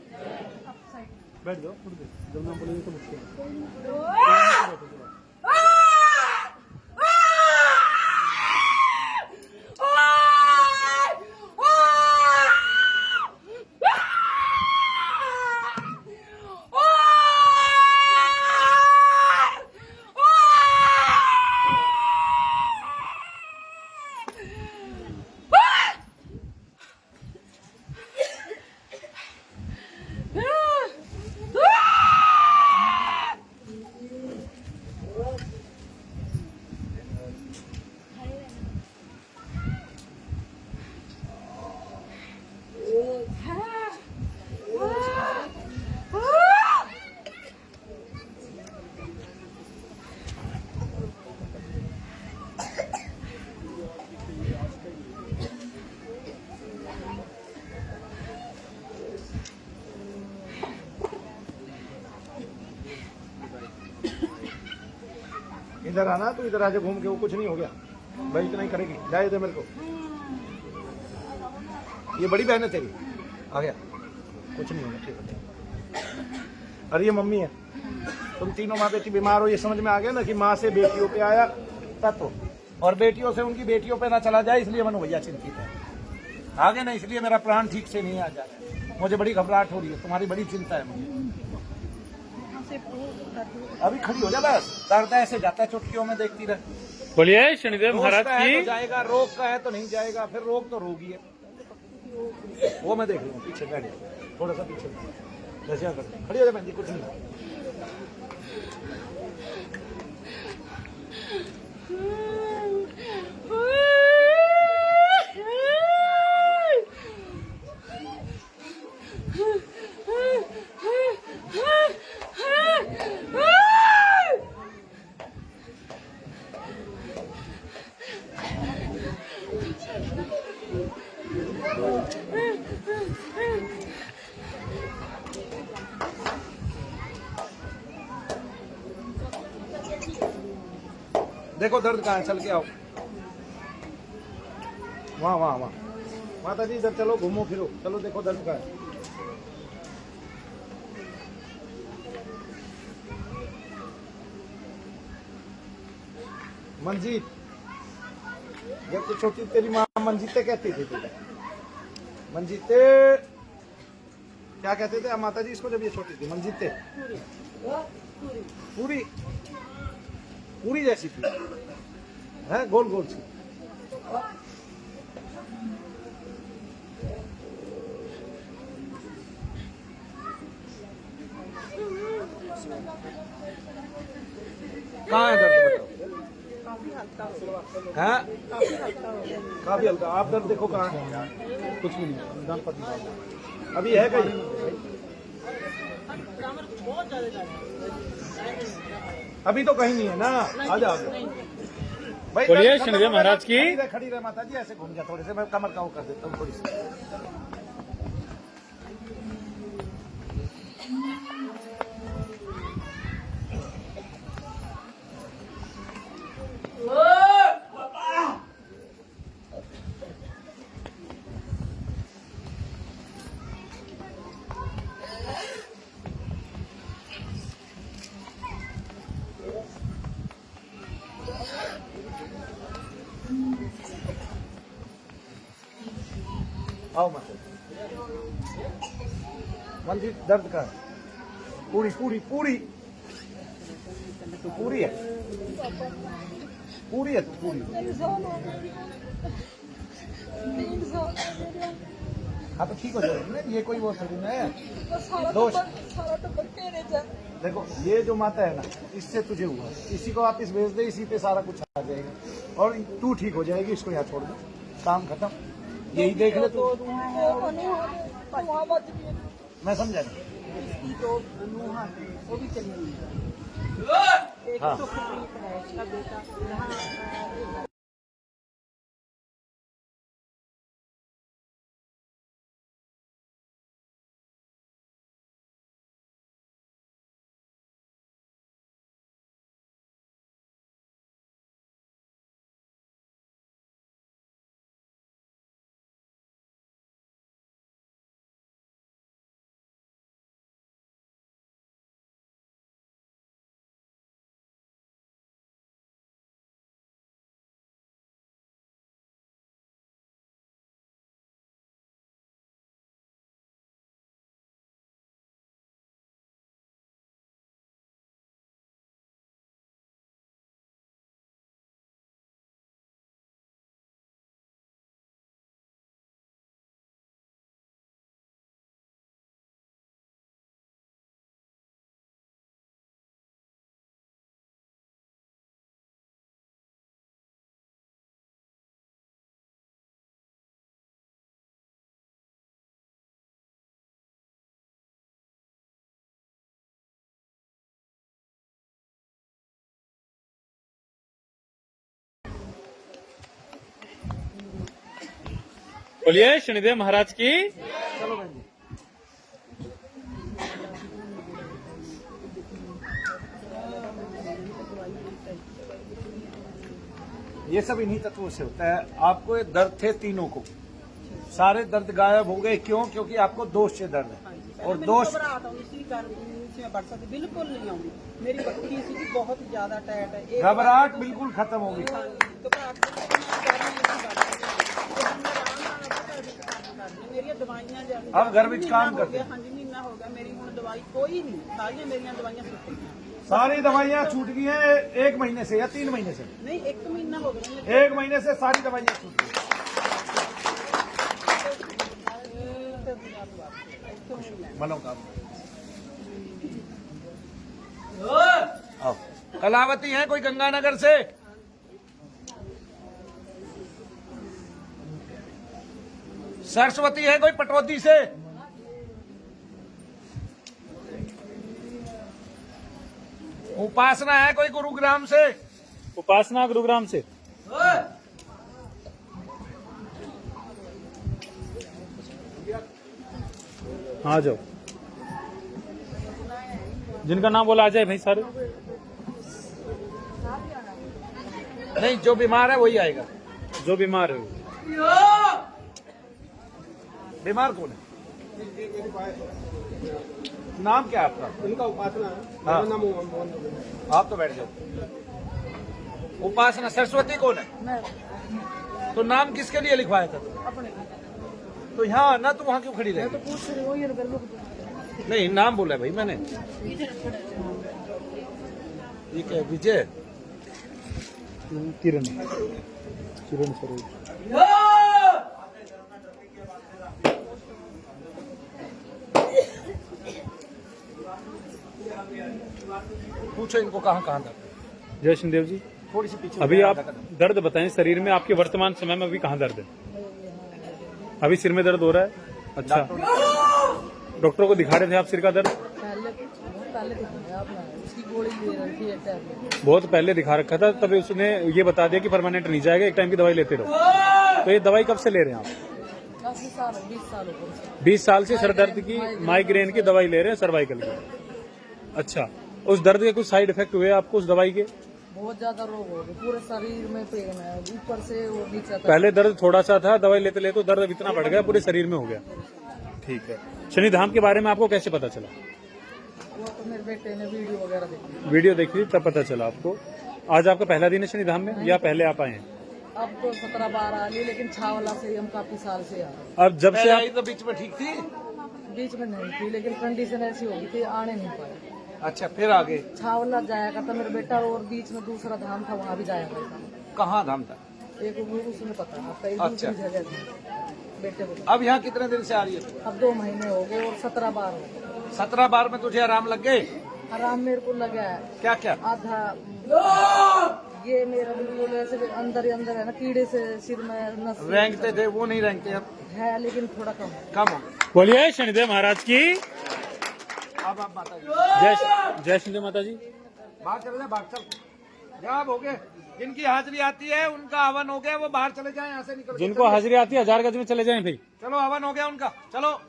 बैठ जाओ थोड़ी देर, जब नाम बोलेंगे तो मुझसे। इधर आना, तू इधर आजा घूम के, वो कुछ नहीं हो गया भाई, इतना ही करेगी, जाए दे मेरे को। ये बड़ी बहन है तेरी, आ गया, कुछ नहीं होगा, ठीक है। और ये मम्मी है, तुम तीनों माँ बेटी बीमार हो, ये समझ में आ गया ना कि माँ से बेटियों पे आया तत्व और बेटियों से उनकी बेटियों पे ना चला जाए, इसलिए मनु भैया चिंतित है। आगे ना, इसलिए मेरा प्राण ठीक से नहीं आ जा रहा है, मुझे बड़ी घबराहट हो रही है, तुम्हारी बड़ी चिंता है मुझे। अभी खड़ी हो जा बस, दर्द ऐसे जाता है चुटकियों में, देखती रहे। बोलिए शनिदेव दोष महाराज का है की तो जाएगा, रोग का है तो नहीं जाएगा, फिर रोग तो रोगी है, वो मैं देख लूँ। पीछे बैठ, थोड़ा सा पीछे जैसे खड़ी हो जा बहन जी, कुछ नहीं। देखो दर्द कहाँ है, चल के आओ, वहाँ वहाँ वहाँ माता जी इधर चलो, घूमो फिरो, चलो देखो दर्द कहाँ है। मंजीत, जब तो छोटी तेरी माँ मंजीते कहती थी तुझे, मंजीते क्या कहते थे माता जी इसको जब ये छोटी थी? मंजीते, पूरी पूरी जैसी थी, है गोल गोल सी। कहाँ है दर्द बताओ? है काफी हल्का, आप दर्द देखो कहाँ है? कुछ भी नहीं, अभी है कहीं? अभी तो कहीं नहीं है ना, आ जाओ भाई। बोलिए शनिदेव महाराज की। खड़ी रहे माता जी, ऐसे घूम जा थोड़े से, मैं कमर का वो कर देता हूँ थोड़ी सी। आओ मत मंदिर, दर्द का पूरी पूरी पूरी तो पूरी है, पूरी है तो पूरी। हाँ तो ठीक हो जाएगी ना, ये कोई वो थोड़ी ना है दोष। देखो ये जो माता है ना, इससे तुझे हुआ, इसी को वापिस भेज दे, इसी पे सारा कुछ आ जाएगा और तू ठीक हो जाएगी। इसको यहाँ छोड़ दो, काम खत्म, यही देख ले तू। मैं समझा नहीं, हाँ बोलिए शनिदेव महाराज की। चलो बहन जी। ये सब इन्हीं तत्वों से होता है। आपको ये दर्द थे तीनों को, सारे दर्द गायब हो गए। क्यों? क्योंकि आपको दोष से दर्द है और दोष बिल्कुल नहीं आऊंगी। मेरी बच्ची सी बहुत ज्यादा टाइट है, घबराहट बिल्कुल खत्म होगी। मेरी दवाइयां अब घर में काम करते हैं। हाँ जी, महीना हो गया मेरी हुण दवाई कोई नहीं, सारी मेरी दवाइयां छुट गई। सारी दवाइयाँ छूट गई हैं 1 महीने से या 3 महीने से? नहीं, 1 महीना हो गया। 1 महीने से सारी दवाइयाँ छूट गई। मनोकामना। आओ। कलावती है कोई गंगानगर से? सरस्वती है कोई पटौदी से? उपासना है कोई गुरुग्राम से? उपासना गुरुग्राम से। हाँ जाओ, जिनका नाम बोला आ जाए भाई सारे। नहीं, जो बीमार है वही आएगा। जो बीमार है। बीमार कौन है? नाम क्या है आपका? उनका उपासना है। हाँ। मेरा नाम मोहन है। आप तो बैठ जाओ। उपासना। सरस्वती कौन है? तो नाम किसके लिए लिखवाया था? अपने तो यहाँ आना, तो वहाँ क्यों खड़ी रही? तो पूछ रही हूँ, ये घर में नहीं, नाम बोला भाई मैंने। ठीक है, विजय। किरण सरोज। पूछो इनको कहाँ कहाँ दर्द? जय शनिदेव जी, थोड़ी सी पीछे अभी आप दर्द बताएं शरीर में, आपके वर्तमान समय में अभी कहाँ दर्द है? अभी सिर में दर्द हो रहा है? अच्छा, डॉक्टर को दिखा रहे थे आप सिर का दर्द? पहले दिखाया आपने, उसकी गोली ले रखी है टैबलेट। बहुत पहले दिखा रखा था, तभी उसने ये बता दिया कि परमानेंट नहीं जाएगा, एक टाइम की दवाई लेते रहो। तो ये दवाई कब से ले रहे हैं आप? काफी साल 20 साल हो गए। 20 साल से सर दर्द की, माइग्रेन की दवाई ले रहे हैं, सर्वाइकल की। अच्छा, उस दर्द के कुछ साइड इफेक्ट हुए आपको उस दवाई के? बहुत ज्यादा रोग हो गए, पूरे शरीर में पेन है, ऊपर से वो नीचे तक। पहले दर्द थोड़ा सा था, दवाई लेते लेते दर्द इतना बढ़ गया, पूरे शरीर में हो गया। ठीक है, शनिधाम के बारे में आपको कैसे पता चला? वो तो मेरे बेटे ने वीडियो वगैरह देखी। वीडियो देखी तब पता चला आपको। आज आपका पहला दिन है शनिधाम में या पहले आप आए हैं? अब तो 17-12 आ ली, लेकिन छावला से हम काफी साल से आ रहे। अब जब से आप तो बीच में ठीक थी। बीच में नहीं थी, लेकिन कंडीशन ऐसी हो गई थी, आने नहीं पाए। अच्छा, फिर आगे छावला जाया करता मेरा बेटा, और बीच में दूसरा धाम था, वहाँ भी जाया करता। कहाँ धाम था? एक वो उसमें पता है, कई अच्छा। दूसरी जगह थी बेटे को। अब यहाँ कितने दिन से आ रही है? अब 2 महीने हो गए और 17 बार हो गए। 17 बार में तुझे आराम लग गए? आराम मेरे को लगा है क्या क्या? आधा। ये मेरा बिल्कुल ऐसे अंदर ही अंदर है ना, कीड़े से सिर में नस रेंगते थे, वो नहीं रेंगते अब? है, लेकिन थोड़ा कम है। कम हो गए। बोलिए शनिदेव महाराज की अब आप माता जी जय शनिदेव माता जी। बाहर चले जाए, बाहर चल। जब हो गए, जिनकी हाजिरी आती है उनका हवन हो गया, वो बाहर चले जाए, यहाँ से निकल। जिनको हाजिरी आती है 1000 गज में चले जाएं भाई। चलो, हवन हो गया उनका, चलो।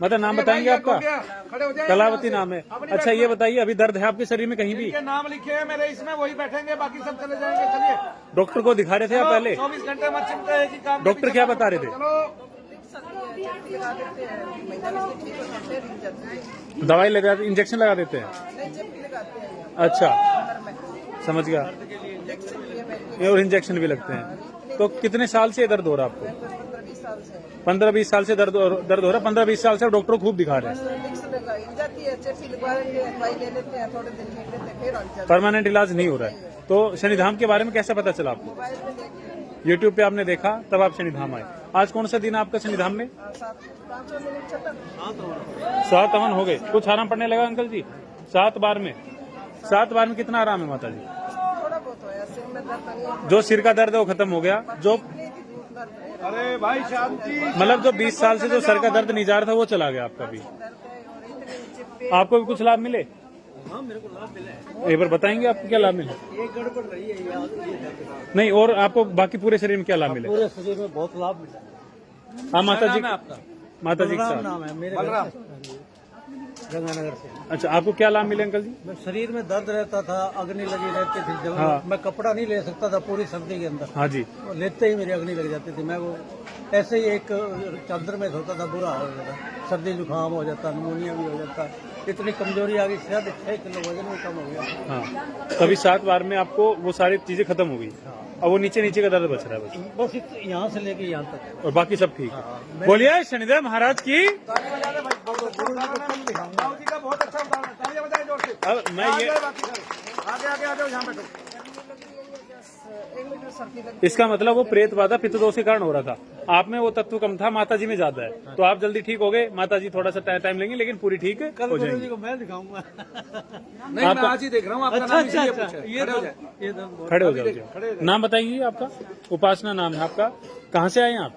मतलब नाम बताएंगे भाई, आपका? हो गया, खड़े हो जाए। कलावती नाम है। अपनी अच्छा, ये बताइए अभी दर्द है आपके शरीर में कहीं भी? इनके नाम लिखे हैं मेरे इसमें, वही बैठेंगे, बाकी सब चले जाएंगे। चलिए, डॉक्टर को दिखा रहे थे आप पहले? 24 घंटे मत चिंता है कि काम। डॉक्टर क्या बता रहे थे? चलो, दवाई लगा, इंजेक्शन लगा देते हैं? अच्छा, समझ गया। ये और इंजेक्शन भी लगते हैं। तो कितने साल से दर्द हो रहा है आपको? 15-20 साल से दर्द हो रहा है। 15-20 साल से डॉक्टर को खूब दिखा रहे हैं। परमानेंट इलाज नहीं हो रहा है। तो शनिधाम के बारे में कैसे पता चला आपको? यूट्यूब पे आपने देखा, तब आप शनिधाम आए। आज कौन सा दिन है आपका शनिधाम में? 7 हवन हो गए। कुछ आराम पड़ने लगा अंकल जी? 7 बार में कितना आराम है माता जी? जो सिर का दर्द है वो खत्म हो गया। जो अरे भाई शांति। मतलब जो 20 साल से जो सर का दर्द नहीं जा रहा था वो चला गया आपका भी। आपको भी कुछ लाभ मिले? हाँ, मेरे को लाभ मिला है। एक बार बताएंगे आपको क्या लाभ मिले? ये गड़बड़ रही है नहीं, और आपको बाकी पूरे शरीर में क्या लाभ मिले? पूरे शरीर में बहुत लाभ मिला। हाँ माता जी, नाम है आपका? माता जी के बलराम साथ नाम है मेरे। बलराम। गंगानगर से। अच्छा, आपको क्या लाभ मिले अंकल जी? मैं शरीर में दर्द रहता था, अग्नि लगी रहती थी जब हाँ। मैं कपड़ा नहीं ले सकता था पूरी सर्दी के अंदर। हाँ जी। वो लेते ही मेरी अग्नि लग जाती थी। मैं वो ऐसे ही एक चादर में सोता था, बुरा हो जाता, सर्दी जुकाम हो जाता, निमोनिया भी हो जाता। इतनी कमजोरी आ गई, शायद 6 किलो वजन भी कम हो गया। हाँ, तभी 7 बार में आपको वो सारी चीजें खत्म हो गई। अब वो नीचे नीचे का दर्द बच रहा है बस, बस यहाँ से लेके यहाँ तक। और बाकी सब ठीक है। बोलिए शनिदेव महाराज की। बाबूजी का बहुत अच्छा उदाहरण है, तालियां बजाएं जोर से। अब मैं ये आगे आगे आ जाओ, यहाँ बैठो। 1 मीटर सर्दी लगी। इसका मतलब वो प्रेत बाधा पित्त दोष के कारण हो रहा था। आप में वो तत्व कम था, माता जी में ज्यादा है, तो आप जल्दी ठीक हो गए। माता जी थोड़ा सा टाइम लेंगे, लेकिन पूरी ठीक कल हो गुरु जाएंगी। जी को मैं दिखाऊंगा। नहीं, मैं आज ही देख रहा हूँ आपका नाम इसलिए पूछा है। ये खड़े हो जाए। ये दर्द बहुत- खड़े हो जाओ। नाम बताइए आपका? उपासना नाम है आपका। कहाँ से आए हैं आप?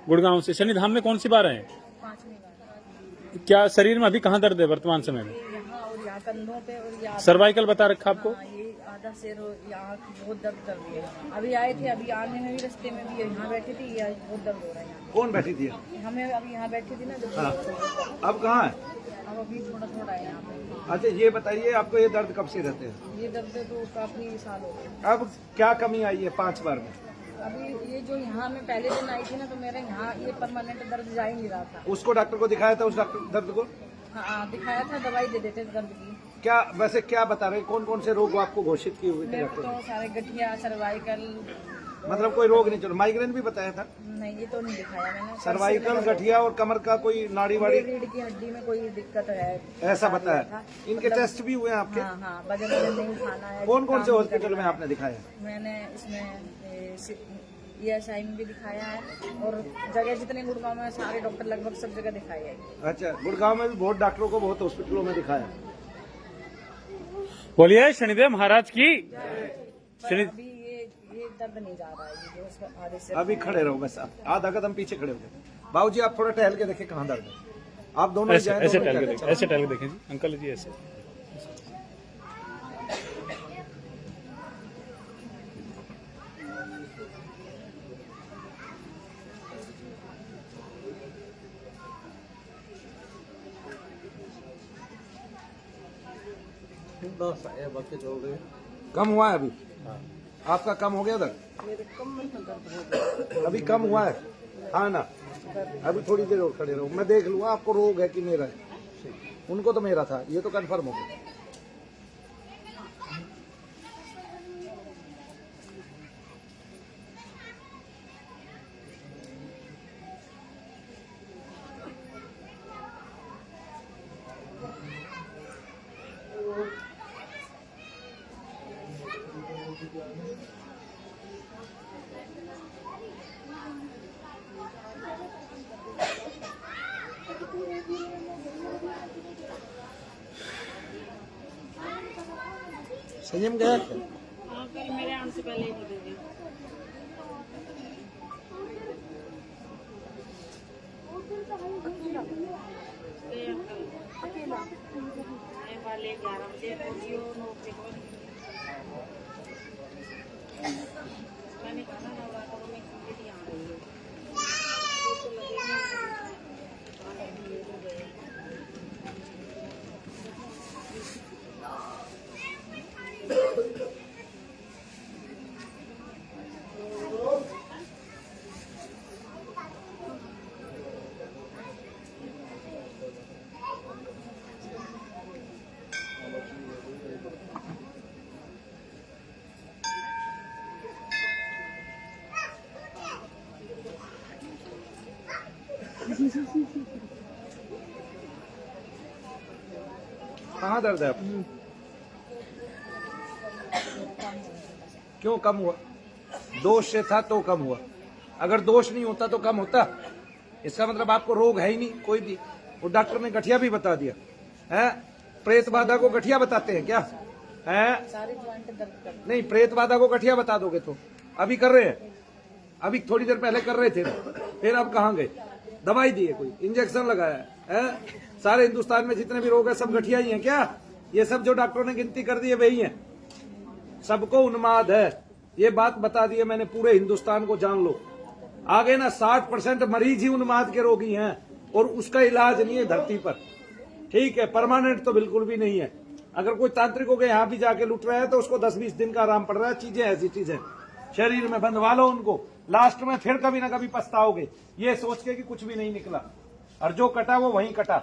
गुड़गांव से। शनिधाम में कौन सी बार आए हैं? 5वीं बार। क्या शरीर में अभी कहाँ दर्द है वर्तमान समय में? यहाँ और यहाँ कंधों पे और यहाँ सर्वाइकल बता रखा आपको? हाँ, ये आधा सिर और यहाँ बहुत दर्द कर रही है। अभी आए थे, अभी आने में भी रास्ते में भी यहाँ बैठी थी, यहाँ बहुत दर्द हो रहा है। यहाँ कौन बैठी थी? हमें अभी यहाँ बैठी थी ना जब अब कहाँ है? अब अभी थोड़ा थोड़ा है यहाँ पे। अच्छा, ये बताइए आपको ये दर्द कब से रहते हैं? ये दर्द तो काफी साल हो गए। अब क्या कमी आई है 5 बार में? अभी ये जो यहाँ मैं पहले दिन आई थी ना, तो मेरा यहाँ ये परमानेंट दर्द जा ही नहीं रहा था। उसको डॉक्टर को दिखाया था, उस डॉक्टर दर्द को हाँ, दिखाया था, दवाई दे देते थे दर्द की। क्या वैसे क्या बता रहे हैं, कौन कौन से रोग आपको घोषित किए हुए थे मेरे को डॉक्टर तो सारे गठिया, सर्वाइकल, ने? मतलब कोई रोग नहीं चल, माइग्रेन भी बताया था? नहीं ये तो नहीं दिखाया मैंने। सर्वाइकल, गठिया और कमर का कोई नाड़ी वाड़ी रीढ़ की हड्डी में कोई दिक्कत है ऐसा बताया? इनके टेस्ट भी हुए हैं आपके? हाँ हाँ, वजन नहीं खाना है। कौन कौन से काम हॉस्पिटल करना में है। आपने दिखाया? मैंने इसमें ESI में भी दिखाया है, और जगह जितने गुड़गांव में सारे डॉक्टर लगभग सब जगह दिखाए है। अच्छा, गुड़गांव में भी बहुत डॉक्टरों को बहुत हॉस्पिटलों में दिखाया। बोलिए शनिदेव महाराज की। पर शनि अभी ये दर्द नहीं जा रहा है, ये जो उसका आधे से अभी खड़े रहो बस, आधा कदम पीछे खड़े हो गए। बाबूजी आप थोड़ा टहल के देखें कहाँ दर्द है। आप दोनों ही ऐसे जाएं, ऐसे दोनों ही टहल के टहलें। देखें, ऐसे टहल के देखें जी अंकल जी, ऐसे। बस आए, बाकी तो हो गए। कम हुआ है अभी? आपका कम हो गया दर्द? अभी कम हुआ है? हाँ ना, अभी थोड़ी देर और खड़े रहो, मैं देख लूंगा आपको रोग है कि मेरा है। उनको तो मेरा था, ये तो कंफर्म हो गया। संयम गया क्या? हाँ, कल मेरे आने से पहले ही दे देंगे। वाले 11 बजे पहुंचियो, 9 बजे के बाद मैंने खाना ना उड़ा, तो मैं कंप्लीट यहाँ रही हूँ। तो लगेगा कहाँ दर्द है आपको? क्यों कम हुआ? दोष से था तो कम हुआ, अगर दोष नहीं होता तो कम होता? इसका मतलब आपको रोग है ही नहीं कोई भी। वो डॉक्टर ने गठिया भी बता दिया है। प्रेत बाधा को गठिया बताते हैं क्या? है सारे ज्वाइंट दर्द कर नहीं, प्रेत बाधा को गठिया बता दोगे तो अभी कर रहे हैं, अभी थोड़ी देर पहले कर रहे थे, फिर अब कहाँ गए? दवाई दी है, कोई इंजेक्शन लगाया है? सारे हिंदुस्तान में जितने भी रोग है सब गठिया ही हैं क्या? ये सब जो डॉक्टरों ने गिनती कर दी है वही है, सबको उन्माद है। ये बात बता दी है मैंने, पूरे हिंदुस्तान को जान लो। आगे ना 60% मरीज ही उन्माद के रोगी हैं, और उसका इलाज नहीं है धरती पर। ठीक है, परमानेंट तो बिल्कुल भी नहीं है। अगर कोई तांत्रिकों के यहाँ भी जाके लुट रहा है तो उसको 10-20 दिन का आराम पड़ रहा है। चीजें ऐसी चीजें शरीर में बंधवा लो उनको, लास्ट में फिर कभी ना कभी पछताओगे, ये सोच के कि कुछ भी नहीं निकला, और जो कटा वो वहीं कटा।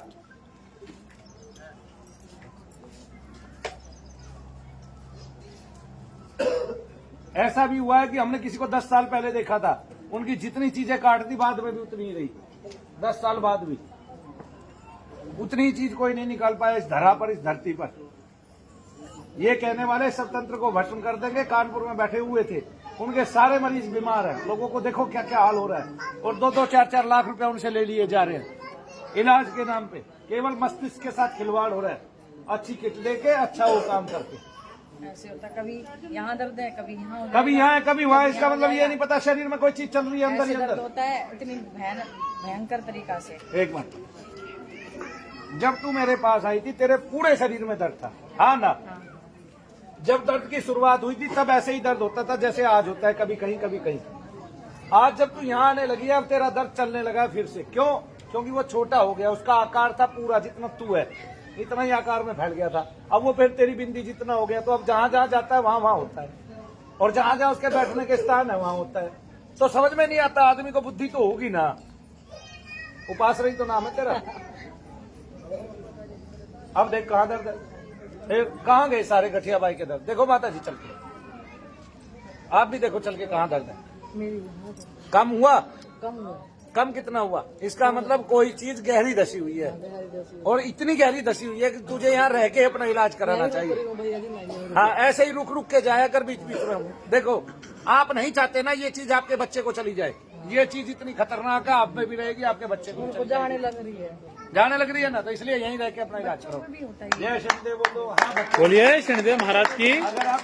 ऐसा भी हुआ है कि हमने किसी को 10 साल पहले देखा था, उनकी जितनी चीजें काट दी बाद में भी उतनी ही रही, 10 साल बाद भी उतनी चीज कोई नहीं निकाल पाया इस धरा पर, इस धरती पर। ये कहने वाले सब तंत्र को भस्म कर देंगे। कानपुर में बैठे हुए थे, उनके सारे मरीज बीमार हैं। लोगों को देखो क्या क्या हाल हो रहा है, और 2-2, 4-4 लाख रुपए उनसे ले लिए जा रहे हैं इलाज के नाम पे। केवल मस्तिष्क के साथ खिलवाड़ हो रहा है, अच्छी किट लेके अच्छा वो काम करके। ऐसे होता है, कभी यहाँ दर्द है, कभी यहाँ हो कभी यहाँ है कभी वहाँ। इसका मतलब ये नहीं पता शरीर में कोई चीज चल रही है अंदर ही ऐसे दर्द अंदर। होता है इतनी भयंकर तरीका से। एक मिनट, जब तू मेरे पास आई थी तेरे पूरे शरीर में दर्द था, हाँ ना? जब दर्द की शुरुआत हुई थी तब ऐसे ही दर्द होता था जैसे आज होता है, कभी कहीं कभी कहीं। आज जब तू यहाँ आने लगी है अब तेरा दर्द चलने लगा है फिर से। क्यों? क्योंकि वो छोटा हो गया, उसका आकार था पूरा जितना तू है, इतना ही आकार में फैल गया था। अब वो फिर तेरी बिंदी जितना हो गया, तो अब जहां जहां जाता है वहां वहां होता है, और जहां जहां उसके बैठने के स्थान है वहां होता है। तो समझ में नहीं आता, आदमी को बुद्धि तो होगी ना। उपास रही तो नाम है तेरा। अब देख कहाँ दर्द है, कहाँ गए सारे गठिया बाई के दर्द? देखो माता जी चल के, आप भी देखो चल के कहाँ दर्द है। कम हुआ? कम कितना हुआ? इसका मतलब कोई चीज गहरी धसी हुई है, और इतनी गहरी धसी हुई है कि तुझे यहाँ रह के अपना इलाज कराना चाहिए। हाँ, ऐसे ही रुक रुक के जाया कर बीच बीच में। देखो आप नहीं चाहते ना ये चीज आपके बच्चे को चली जाए, ये चीज इतनी खतरनाक है, आप में भी रहेगी, आपके बच्चे को भी जाने लग रही है, जाने लग रही है ना, तो इसलिए यहीं रह के अपना इलाज करो। भी होता है। जय शनिदेव बोलो। हाँ, बोलिए शनिदेव महाराज की। अगर आप